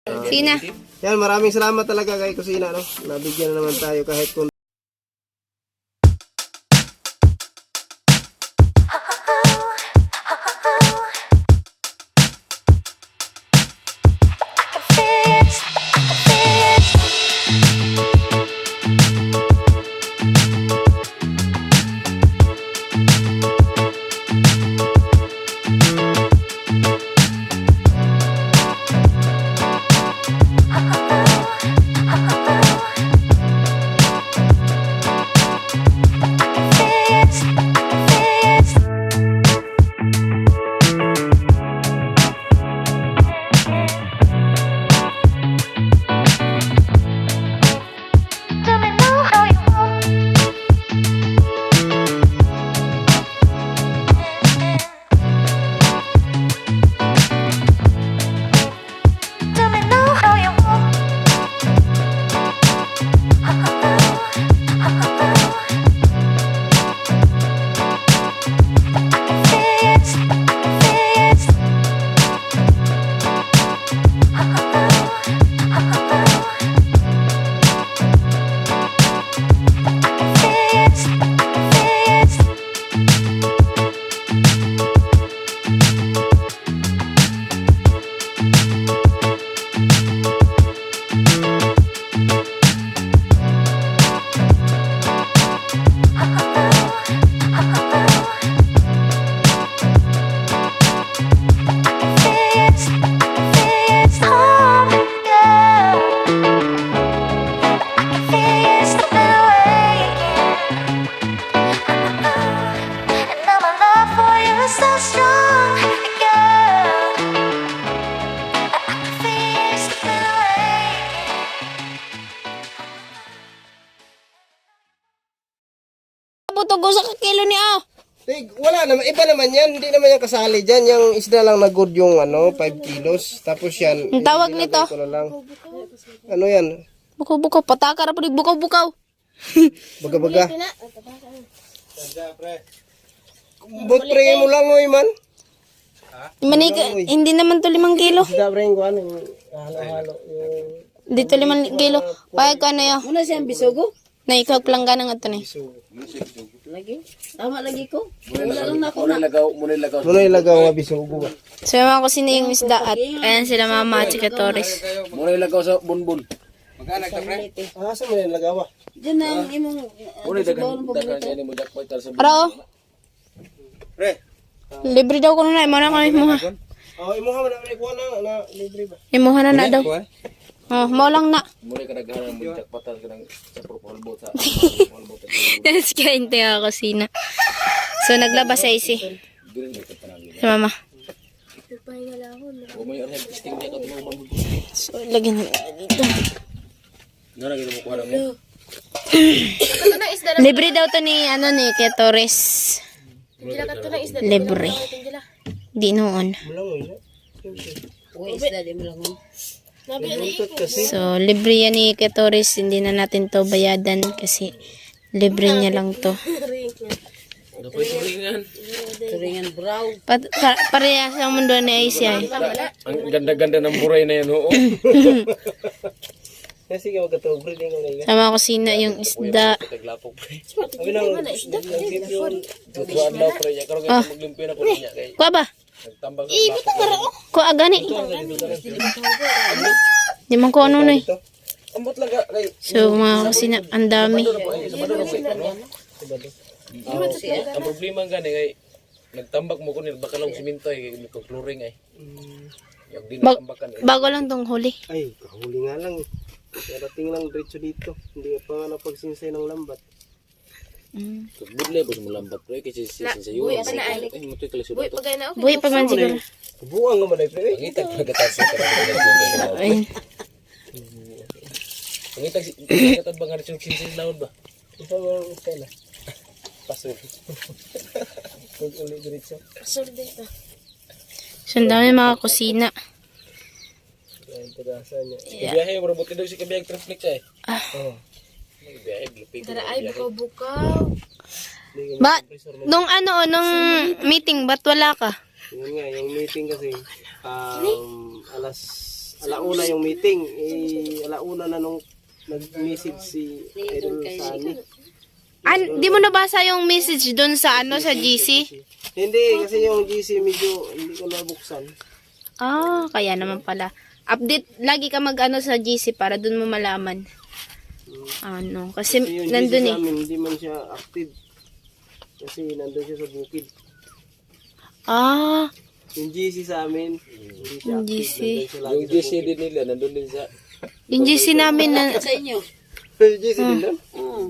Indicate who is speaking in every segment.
Speaker 1: Sina.
Speaker 2: Yan, maraming salamat talaga kay Kusina, no? Nabigyan na naman tayo kahit kung
Speaker 1: Tugo sa kakilo ni ah.
Speaker 2: wala naman, iba naman yan, hindi naman yan kasali dyan, yung isda lang na good yung 5 kilos, tapos yan,
Speaker 1: Ang tawag nito?
Speaker 2: ko na lang. Ano yan?
Speaker 1: Bukaw-bukaw, patakar pa rin bukaw-bukaw.
Speaker 2: Baga-baga. But pre mo lang oy man.
Speaker 1: Manika, hindi naman to 5 kilo.
Speaker 2: Isda pre ko ano, halo-halo yung
Speaker 1: Dito 5 kilo. Payag ka na yun.
Speaker 3: Muna siyang bisogo?
Speaker 1: Na ikaw plangga ng ito ni.
Speaker 3: Lagi? Tama lagi ko? Wala lang na ako na.
Speaker 2: muna ilagaw nga bisugo ba.
Speaker 1: So yung mga kusina yung isda at ayan sila mama at sika Torres.
Speaker 4: Muna ilagaw sa bunbun. Magkano ka, pre?
Speaker 2: Asa mo ilagaw ba?
Speaker 3: Diyan na ang imong
Speaker 4: Muna dagan yan mo jackpot sa bunbun.
Speaker 1: Pero,
Speaker 4: Pre,
Speaker 1: libre daw ko na. Imuha na kami imuha.
Speaker 2: Oh, imuha man na kuha na libre ba.
Speaker 1: Imuha na daw. Oh, mo lang na.
Speaker 4: muna ka naghahanap mo jackpot sa propolbo sa
Speaker 1: That's kain tayo kusina. So naglabas sa isi. Si mama.
Speaker 4: o may orhan testing niya ka tumawag.
Speaker 1: So lagyan na dito.
Speaker 4: Nara kita mo kuha mo.
Speaker 1: Libre daw to ni kay Torres. Libre. Di noon.
Speaker 3: uwi isda di mo lang.
Speaker 1: So libre yan ni kay Torres. Hindi na natin to bayadan kasi libre niya lang to.
Speaker 4: Dapat turingan.
Speaker 3: Turingan brow.
Speaker 1: Pareha sa mundo ni Aisha.
Speaker 4: Ang ganda-ganda ng buray na yan, oo.
Speaker 2: Kasi ka magkatobre din ko nila.
Speaker 1: Sa mga kusina yung isda.
Speaker 4: Taglapog, pre.
Speaker 2: Abi nang
Speaker 4: Tutuan daw, pre. Ya karon nga maglimpyo na ko niya kay
Speaker 1: Kuha ba?
Speaker 4: nagtambang sa lapog.
Speaker 1: Kuha gani. Di man ko ano na eh.
Speaker 4: Ambot lang ka kay
Speaker 1: So mga kusina, ang dami.
Speaker 4: ang problema gani kay nagtambak mo ko ni baka lang siminto ay may flooring ay. Yung di natambakan eh.
Speaker 1: Bago lang tong huli.
Speaker 2: ay, kahuli nga lang. Darating lang diretso dito. Hindi pa nga napagsinsay ng lambat.
Speaker 4: Budlay po sa lambat pre kasi sa iyo. Ay mo to kala sudo.
Speaker 1: Buhay pa man siguro.
Speaker 2: Buang nga man ay pre.
Speaker 4: Pangitag pagkatas sa
Speaker 1: Ayun.
Speaker 4: Pangitag katad bang nga sinsin laon ba?
Speaker 2: Isa mo sala. Pasok. Kung uli diretso.
Speaker 1: So ang dami mga kusina.
Speaker 2: Ang pagasa niya.
Speaker 4: Biyahe mo robot daw si kabiyag traffic ay.
Speaker 2: Oh.
Speaker 4: Biyahe glupig.
Speaker 1: Ba, nung nung meeting, ba't wala ka?
Speaker 2: Yun nga, yung meeting kasi alas alauna yung meeting. Alauna na nung nag-message si Idol Sunny.
Speaker 1: Di mo nabasa yung message doon sa sa GC?
Speaker 2: Hindi, kasi yung GC medyo hindi ko nabuksan.
Speaker 1: Kaya naman pala. Update, lagi ka sa GC para doon mo malaman. Kasi
Speaker 2: Kasi yung
Speaker 1: nandun
Speaker 2: GC sa amin, hindi man siya active. Kasi nandun siya sa bukid. Yung GC sa amin, hindi siya
Speaker 1: Yung
Speaker 2: active.
Speaker 1: GC.
Speaker 2: Nandun siya lagi
Speaker 4: Yung
Speaker 2: sa
Speaker 4: GC din nila, nandun din sa...
Speaker 1: Yung GC namin na...
Speaker 3: Sa inyo.
Speaker 2: bukid. Yung GC din doon?
Speaker 3: Oo.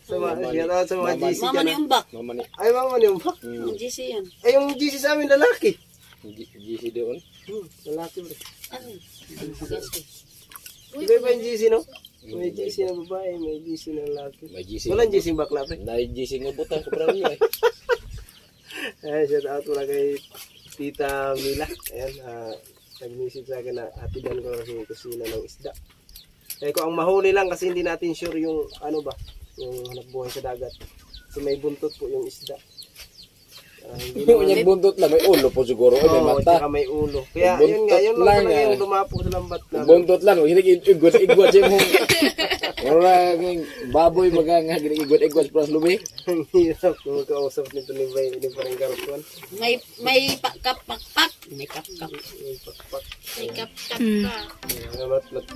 Speaker 2: Sa mga GC
Speaker 3: Mama ni
Speaker 2: dyan.
Speaker 3: Umbak.
Speaker 4: Mama ni...
Speaker 2: Ay, mama niyo ba?
Speaker 3: Ang GC yan.
Speaker 2: Ay, yung GC sa amin, lalaki.
Speaker 4: GC doon.
Speaker 2: Lalaki bro.
Speaker 3: Ano? Kasi.
Speaker 2: Iba yung GC, no? May GC na babae, may GC na lalaki.
Speaker 4: May GC.
Speaker 2: Walang GC bakla, pre.
Speaker 4: Na GC nga butang sobrang niya eh.
Speaker 2: Ay, shout out wala kay Tita Mila. Ayan, nag-message sa akin na atidan ko kasi yung kusina ng isda. Kaya ko ang mahuli lang kasi hindi natin sure yung yung hanap buhay sa dagat. Kasi may buntot po yung isda. Hindi
Speaker 4: Yung kanyang buntot lang, may ulo po siguro. Ay, may
Speaker 2: Oo,
Speaker 4: mata.
Speaker 2: tsaka may ulo. Kaya
Speaker 4: Yung
Speaker 2: yun nga, yun
Speaker 4: buntot
Speaker 2: lang
Speaker 4: lang,
Speaker 2: talaga yung lumapo sa lambat na.
Speaker 4: Buntot lang, hinig-igwat siya mong... Orang baboy maganga, hinig-igwat sa lubi.
Speaker 2: Ang hirap kung kausap nito ni Bay, hindi pa rin karupuan.
Speaker 3: May pakpak. May kapkap.
Speaker 2: May pakpak.
Speaker 3: May kapkap
Speaker 1: Hmm.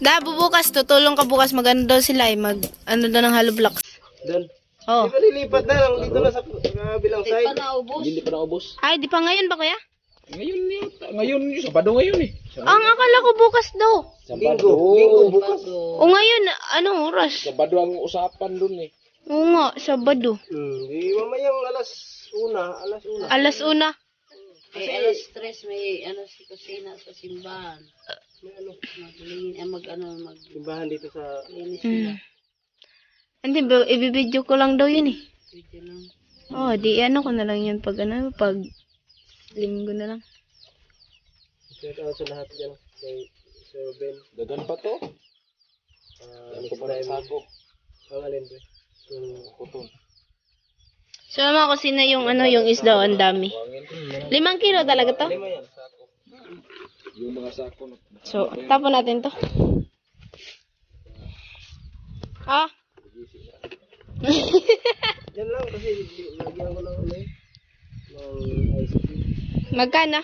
Speaker 3: ka.
Speaker 1: Bubukas, tutulong ka bukas. Mag-ano daw sila daw ng hollow blocks.
Speaker 2: Doon.
Speaker 1: Oh.
Speaker 2: Di ba nilipat na lang dito na sa kabilang
Speaker 3: Di
Speaker 2: side?
Speaker 3: pa naubos.
Speaker 4: Hindi pa naubos.
Speaker 1: Ay, di pa ngayon ba kuya?
Speaker 4: Ngayon yata. Ngayon yun. Sabado ngayon eh.
Speaker 1: Ang akala ko bukas daw.
Speaker 2: Linggo bukas.
Speaker 1: O ngayon, anong oras?
Speaker 4: Sabado ang usapan dun eh.
Speaker 1: Oo nga, Sabado.
Speaker 2: Di mamayang alas una.
Speaker 1: Alas 1.
Speaker 3: May alas 3, may si kusina sa simbahan.
Speaker 2: May ano,
Speaker 3: Maglingin,
Speaker 2: simbahan dito sa
Speaker 3: linis sila.
Speaker 1: Hindi, ibibidyo ko lang daw yun eh.
Speaker 3: Video lang.
Speaker 1: Oh, di ko na lang yun pag linggo na lang.
Speaker 2: shout out sa lahat dyan. Kay Sir Ben.
Speaker 4: Dagan pa to.
Speaker 2: Next
Speaker 4: Ako pa rin
Speaker 2: time.
Speaker 4: sako.
Speaker 2: Ang alin ba? Yung
Speaker 4: Kuton.
Speaker 1: So, mga kusina yung yung isda, ang dami. 5 kilo talaga to?
Speaker 2: lima yan.
Speaker 4: Yung mga sako.
Speaker 1: So, tapon natin to.
Speaker 2: Yan lang kasi lagyan ko ng ng ice cream.
Speaker 1: Magkano?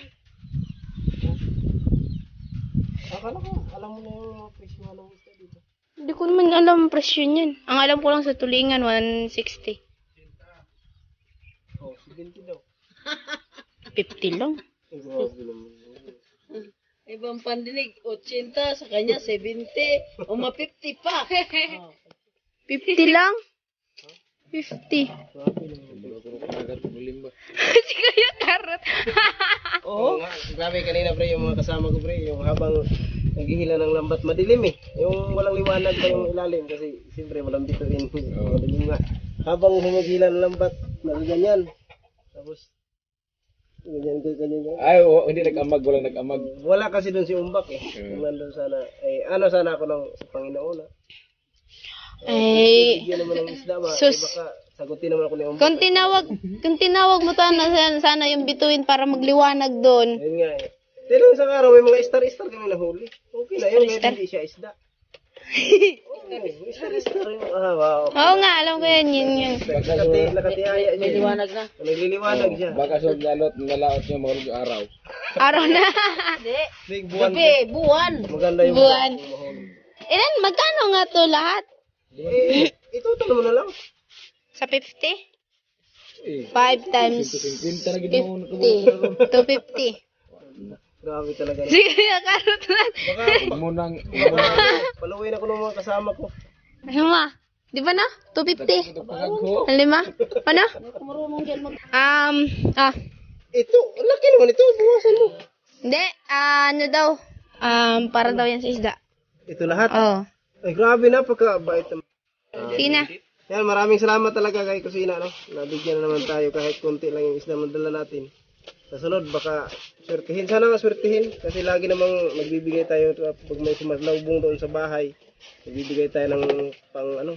Speaker 2: Akala ko, alam mo na yung mga presyo ng isda dito.
Speaker 1: Hindi ko naman alam ang presyo niyan. Ang alam ko lang sa tulingan, 160.
Speaker 2: Oh, 70 daw.
Speaker 1: 50 lang.
Speaker 2: Ay, grabe naman.
Speaker 3: Ibang pandinig, 80, sa kanya 70, o ma-50 pa.
Speaker 1: 50 lang? 50.
Speaker 2: Grabe naman.
Speaker 4: Agad mulimba.
Speaker 1: Si Kuya Karot.
Speaker 2: Oo nga, grabe kanina pre, yung mga kasama ko pre, yung habang naghihila ng lambat madilim eh. Yung walang liwanag pa yung ilalim kasi siyempre walang bituin. Madilim nga. Habang humaghila ng lambat, nagaganyan. Tapos, ganyan.
Speaker 4: Ay, hindi nag-amag. Walang nag-amag.
Speaker 2: Wala kasi doon si Umbak eh. Kung nandun sana, sana ako ng sa Panginoon ah. Bigyan naman ng isda ba?
Speaker 1: sus.
Speaker 2: Baka sagutin naman ako ni Umbak.
Speaker 1: Kung tinawag mo sana yung bituin para magliwanag doon.
Speaker 2: Ayun nga eh. Pero sa araw may mga star-star kami nahuli. Okay na yun,
Speaker 1: Star-star?
Speaker 2: hindi siya isda. Oo, star-star yung wow.
Speaker 1: Oo nga, alam ko yan. Yun.
Speaker 2: Nakatihaya siya.
Speaker 3: May liwanag na.
Speaker 2: Nagliliwanag siya.
Speaker 4: Baka sa nalaot niya mga yung araw.
Speaker 1: Araw na.
Speaker 2: Big buwan.
Speaker 3: Gabi, buwan.
Speaker 2: Maganda yung
Speaker 1: Buwan.
Speaker 2: mahuli.
Speaker 1: Ilan, magkano nga to lahat?
Speaker 2: Ito tanong mo na lang.
Speaker 1: Sa 50?
Speaker 4: Eh,
Speaker 1: 5 times
Speaker 4: 50 na ginawa
Speaker 1: 50. 250.
Speaker 2: Grabe talaga.
Speaker 1: Sige, Karot lang.
Speaker 2: Baka
Speaker 4: munang
Speaker 2: paluin ako ng mga kasama ko.
Speaker 1: Ano ma? Di ba na? 250.
Speaker 4: pagko.
Speaker 1: Ang 5? Ano?
Speaker 3: Marunong dyan mag...
Speaker 2: Ito, laki naman ito. Buwasan mo.
Speaker 1: Hindi, ano daw? Para daw yan sa isda.
Speaker 2: Ito lahat.
Speaker 1: Oo.
Speaker 2: Ay, grabe na. Pagkabait naman.
Speaker 1: Sige na.
Speaker 2: Yan, maraming salamat talaga kay Kusina. No? Nabigyan na naman tayo kahit konti lang yung isda mandala natin. Sa sunod, baka swertihin. Sana nga swertihin. Kasi lagi namang magbibigay tayo pag may sumaslawbong doon sa bahay. Magbibigay tayo ng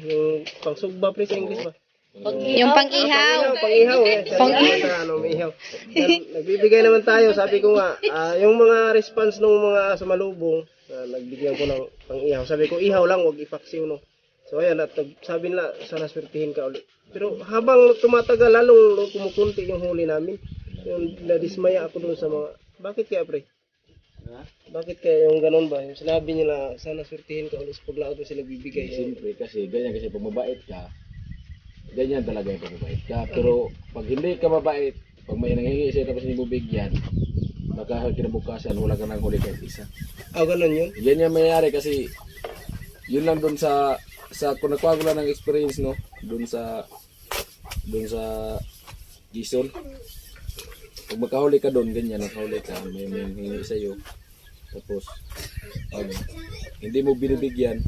Speaker 2: yung pang sugba pre sa English ba?
Speaker 1: Yung pang-ihaw.
Speaker 2: Pang-ihaw. Umihaw. Nagbibigay naman tayo, sabi ko nga, yung mga response ng mga sumalubong, nagbigyan ko ng pang-ihaw. Sabi ko, ihaw lang, wag ipaksiw, no. So ayan, at sabi nila, sana swertihin ka ulit. Pero habang tumatagal, lalong kumukunti yung huli namin. Yung nadismaya ako dun sa mga, bakit kaya pre? Bakit kaya yung ganun ba? Yung sinabi nila, sana swertihin ka ulit, paglaot mo sila bibigay.
Speaker 4: Siyempre kasi ganyan kasi pag mabait ka, ganyan talaga yung pag mabait ka. Pero pag hindi ka mabait, pag may nanghingi sa'yo tapos hindi mo bigyan, baka kinabukasan wala ka nang huli kahit isa.
Speaker 2: Ganun yun?
Speaker 4: Yan yung mayayari kasi yun lang doon sa kung nakuha ko lang ng experience, no, doon sa Jason. Pag makahuli ka doon, ganyan, nakahuli ka, may hingi sa'yo. Tapos, pag hindi mo binibigyan,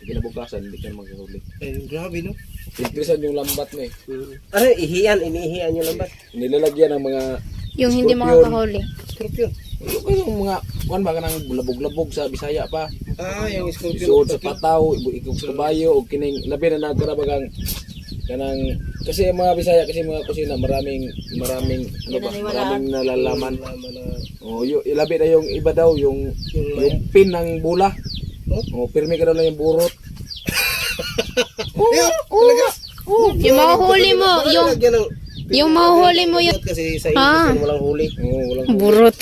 Speaker 4: kinabukasan, hindi ka makahuli.
Speaker 2: Grabe, no?
Speaker 4: Interesan yung lambat mo eh.
Speaker 2: Inihian yung lambat.
Speaker 4: Nilalagyan ng mga
Speaker 1: Yung hindi
Speaker 4: scorpion.
Speaker 1: makakahuli.
Speaker 2: Scorpion.
Speaker 4: Yung mga, kuhan ba ka ng labog-labog sa Bisaya pa.
Speaker 2: Yung scorpion.
Speaker 4: Isuod sa pataw, ikog sa kabayo, o kining, labi na nagkarabagang, kanang, kasi ang mga Bisaya, kasi mga kusina, maraming nalalaman. Labi na yung iba daw, yung pin ng bula. Pirmi ka daw lang yung burot.
Speaker 1: Yung mahuhuli mo, yung mahuhuli mo yun.
Speaker 2: Kasi sa English walang huli.
Speaker 4: Walang
Speaker 1: Burot.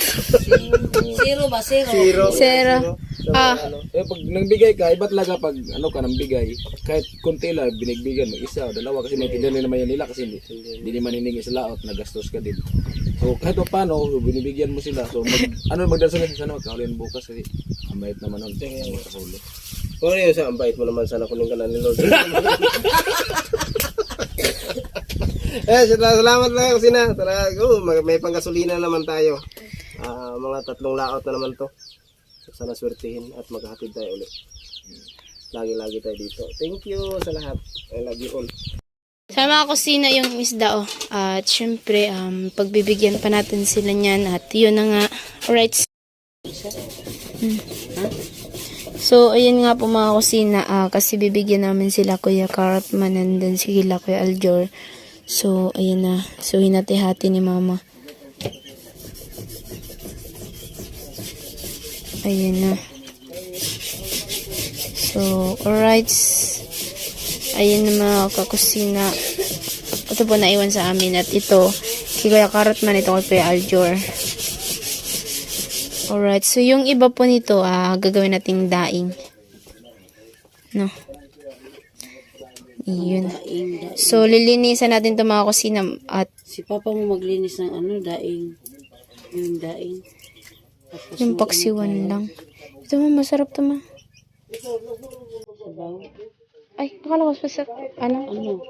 Speaker 3: Zero ba? Zero.
Speaker 1: Zero.
Speaker 4: pag nagbigay ka, iba talaga pag ano ka nang bigay, kahit konti lang binigbigyan mo, isa o dalawa kasi may tindahan naman yan nila kasi hindi naman hiningi sa laot, nagastos ka din. So kahit pa paano, binibigyan mo sila. So magdarasal na sana magkahulin bukas kasi ang bait naman nun. Magkahuli.
Speaker 2: Kung ano yun sa ang bait mo naman, sana kunin ka na ni Lord. Salamat lang kasi na. May panggasolina naman tayo. Mga 3 laot na naman to. Sana swertihin at maghahatid tayo ulit. Lagi-lagi tayo dito. Thank you sa lahat. I love you all.
Speaker 1: Sa mga kusina yung isda At syempre, pagbibigyan pa natin sila niyan. At yun na nga. Alright. So, ayun nga po mga kusina. Kasi bibigyan namin sila Kuya Cartman and then sila Kuya Aljor. So, ayun na. So, hinati-hati ni Mama. Ayun na. So, alright. Ayun na mga kakusina. Ito po naiwan sa amin. At ito, kay Kuya Cartman, ito kay Kuya Aljor. Alright. So, yung iba po nito, gagawin nating daing. No. Yun. So, lilinisan natin ito mga kusina. At
Speaker 3: Si Papa mo maglinis ng daing. Yung daing. Tapos
Speaker 1: yung paksiwan lang. Ito ma, masarap to ma.
Speaker 3: sabaw.
Speaker 1: Ay, akala ko sa ano?
Speaker 3: Ano?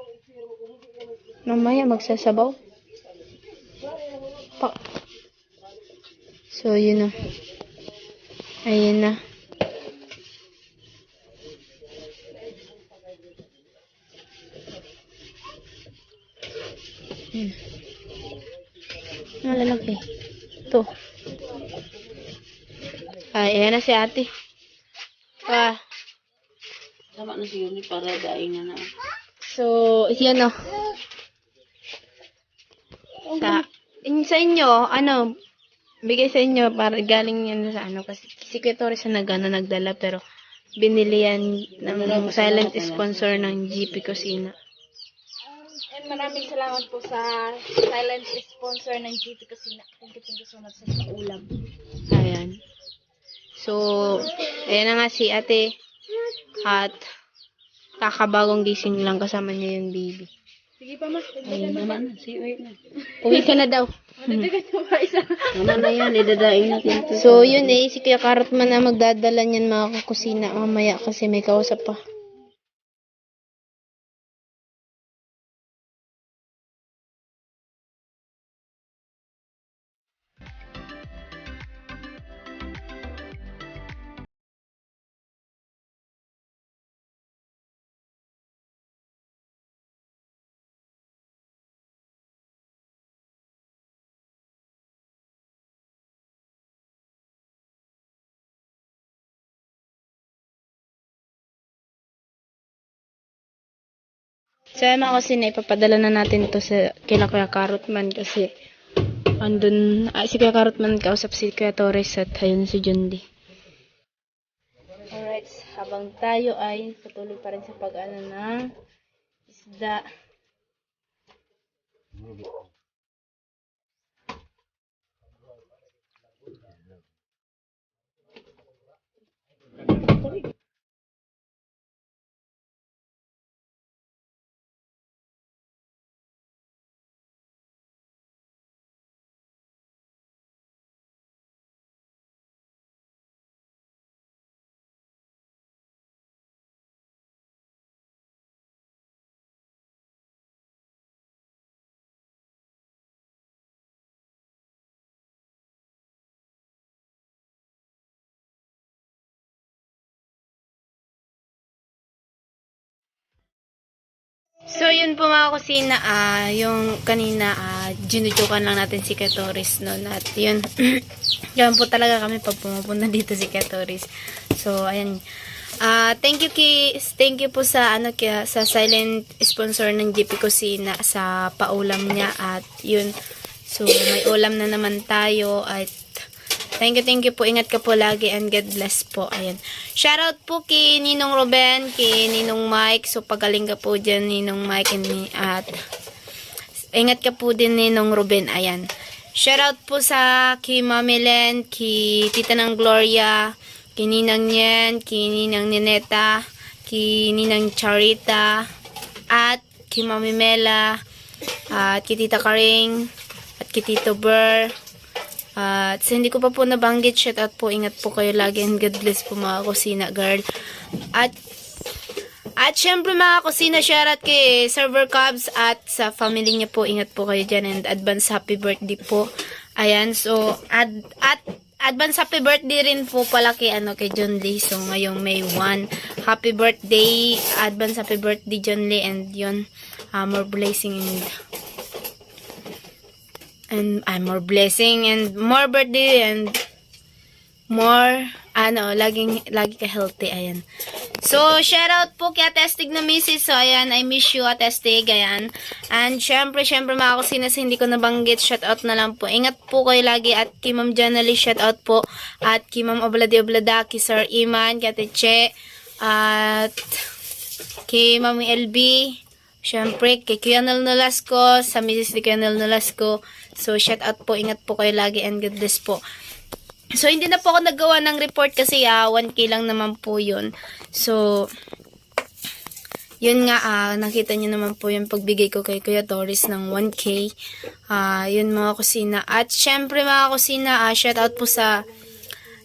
Speaker 1: Mamaya magsasabaw. So, yun na. Ayun na. Yun. Ang lalaki. Ito. Ayan na si ate.
Speaker 3: Tama na siguro ni para daing na.
Speaker 1: So, yan o. Sa inyo, bigay sa inyo para galing yan sa kasi si Kuya Torres na nagdala pero binili yan ng silent sponsor ng GP Kusina.
Speaker 5: And maraming salamat po sa silent sponsor ng GP Kusina. Thank you so much sa ulam.
Speaker 1: Ayan. So, ayan na nga si ate. At kakabagong gising lang kasama niya yung baby.
Speaker 5: Sige pa ma.
Speaker 3: Ayun naman. Wait na.
Speaker 1: Uwi ka na daw.
Speaker 5: Dagdagan nyo pa isa.
Speaker 3: Tama na yan. Idadaing natin ito.
Speaker 1: So, yun si Kuya Cartman na magdadala niyan mga kakusina mamaya kasi may kausap pa. So, ayun mga kusina, ipapadala na natin to sa kila Kuya Carrotman kasi si Kuya Carrotman kausap si Kuya Torres at ayun si Jundi. Alright, habang tayo ay patuloy pa rin sa pag-ano ng isda. So, yun po mga kusina, yung kanina, ginujokan lang natin si Katoris noon at yun, yan po talaga kami pag pumupunta dito si Katoris. So, ayan, thank you po sa, sa silent sponsor ng GP Kusina sa paulam niya at yun, so, may ulam na naman tayo at thank you po. Ingat ka po lagi and God bless po. Ayan. Shoutout po kay Ninong Ruben, kay Ninong Mike. So, pagaling ka po dyan, Ninong Mike. At ingat ka po din, Ninong Ruben. Ayan. Shoutout po sa kay Mami Len, kay Tita ng Gloria, kay Ninang Nyen, kay Ninang Nineta, kay Ninang Charita, at kay Mami Mela, at kay Tita Karing, at kay Tito Burr. At hindi ko pa po nabanggit, shout out po, ingat po kayo lagi and God bless po mga kusina girl. At syempre mga kusina, shout out kay Server Cubs at sa family niya po, ingat po kayo dyan and advance happy birthday po. Ayan, so at advance happy birthday rin po pala kay kay John Lee. So ngayong May 1, happy birthday, advance happy birthday John Lee and yun, more blessing and more blessing and more birthday and more lagi ka healthy. Ayan. So, shout out po kay Atestig na Mrs. So, ayan, I miss you Atestig. Ayan. And syempre mga kusina sa hindi ko nabanggit, shout out na lang po. Ingat po kayo lagi at kay Ma'am Janely, shout out po. At kay Ma'am Oblada, kay Sir Iman, kay Ate Che, at kay Mami LB. Syempre, kay Kuya Nel Nolasco, sa Mrs. ni Kuya Nel Nolasco. So, shout out po, ingat po kayo lagi and God bless po. So, hindi na po ako naggawa ng report kasi 1K lang naman po yun. So, yun nga, nakita nyo naman po yung pagbigay ko kay Kuya Torres ng 1K. Yun mga kusina. At syempre mga kusina, shout out po sa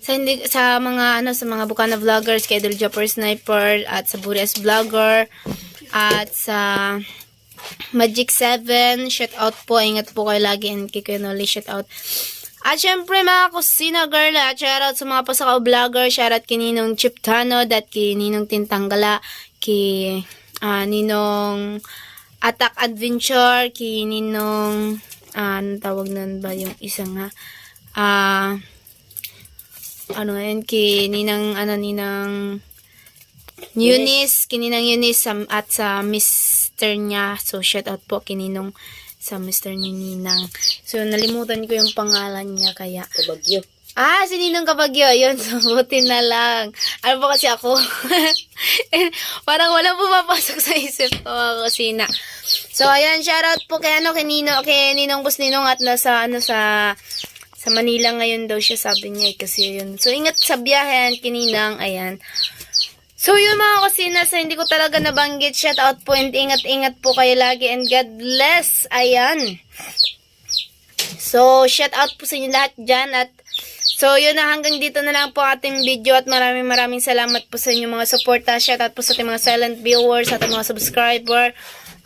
Speaker 1: mga Bukana vloggers, kay Idol Japper Sniper, at sa Burias Vlogger, at sa Magic 7, shout out po, ingat po kayo lagi and kay Kuya Noli, shout out. At syempre mga kusina girl, shout out sa mga pasakaw vlogger, shout out kay Ninong Chip Tanod at kay Ninong Tintanggala, kay Ninong Attack Adventure, kay Ninong anong tawag nun ba yung isa nga, kay Ninang Eunice, kininang Eunice at sa Mr. niya. So, shout out po kininong sa Mr. ni Ninang. So, nalimutan ko yung pangalan niya kaya.
Speaker 3: Kabagyo.
Speaker 1: Si Ninong Kabagyo. Yun, so, buti na lang. Ano ba kasi ako? Parang walang pumapasok sa isip ko mga kusina. So, ayan, shout out po kay Ninong Bus Ninong at nasa, sa Manila ngayon daw siya, sabi niya kasi yun. So, ingat sa biyahe, kininang, ayan. So, yun mga kusina, sa hindi ko talaga nabanggit, shout out po and ingat po kayo lagi and God bless. Ayan. So, shout out po sa inyo lahat dyan at so, yun na, hanggang dito na lang po ating video at maraming salamat po sa inyo mga suporta. Shout out po sa ating mga silent viewers, sa ating mga subscriber,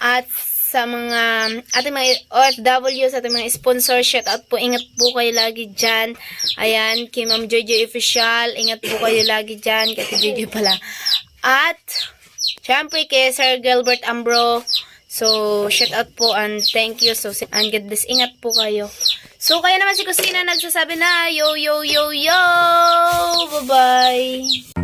Speaker 1: at sa mga ating mga OFW, sa ating mga sponsor. Shout out po, ingat po kayo lagi dyan. Ayan, kay Ma'am Jojo Official, ingat po kayo lagi dyan, kay Jojo pala. At, syempre kay Sir Gilbert Ambro. So, shout out po and thank you. So, and God bless, ingat po kayo. So, kaya naman si Kusina nagsasabi na, yo! Bye-bye!